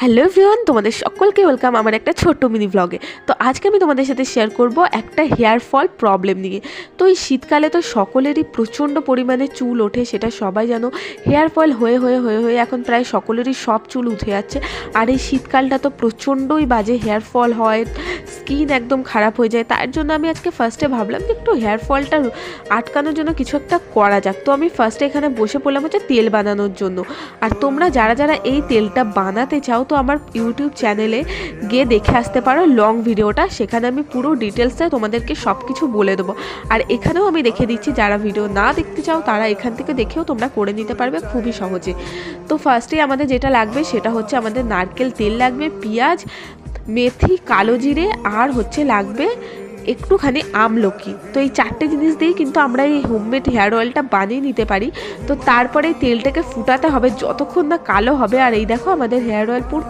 Hello everyone, তোমাদের সকলকে welcome আমার একটা ছোট্ট মিনি ব্লগে। তো আজকে আমি তোমাদের সাথে শেয়ার করব একটা হেয়ার ফল প্রবলেম নিয়ে। তো এই শীতকালে তো সকলেরই প্রচণ্ড পরিমাণে চুল ওঠে, সেটা সবাই জানো। হেয়ার ফল হয়ে হয়ে হয়ে হয়ে এখন প্রায় সকলেরই সব চুল উঠে যাচ্ছে। আর এই শীতকালটা তো প্রচণ্ডই বাজে, হেয়ার ফল হয়, স্কিন একদম খারাপ হয়ে যায়। তার জন্য আমি আজকে ফার্স্টে ভাবলাম যে একটু হেয়ার ফলটা আটকানোর জন্য কিছু একটা করা যাক। তো আমি ফার্স্টে এখানে বসে পড়লাম হচ্ছে তেল বানানোর জন্য। আর তোমরা যারা যারা এই তেলটা বানাতে চাও তো আমার ইউটিউব চ্যানেলে গিয়ে দেখে আসতে পারো লং ভিডিওটা, সেখানে আমি পুরো ডিটেলসে তোমাদেরকে সব কিছু বলে দেবো। আর এখানেও আমি দেখে দিচ্ছি, যারা ভিডিও না দেখতে চাও তারা এখান থেকে দেখেও তোমরা করে নিতে পারবে খুবই সহজে। তো ফার্স্টেই আমাদের যেটা লাগবে সেটা হচ্ছে আমাদের নারকেল তেল লাগবে, পেঁয়াজ, মেথি, কালো জিরে, আর হচ্ছে লাগবে একটুখানি আমলকি। তো এই চারটে জিনিস দিয়েই কিন্তু আমরা এই হোমমেড হেয়ার অয়েলটা বানিয়ে নিতে পারি। তো তারপরে তেলটাকে ফুটাতে হবে যতক্ষণ না কালো হবে। আর এই দেখো আমাদের হেয়ার অয়েল পুরো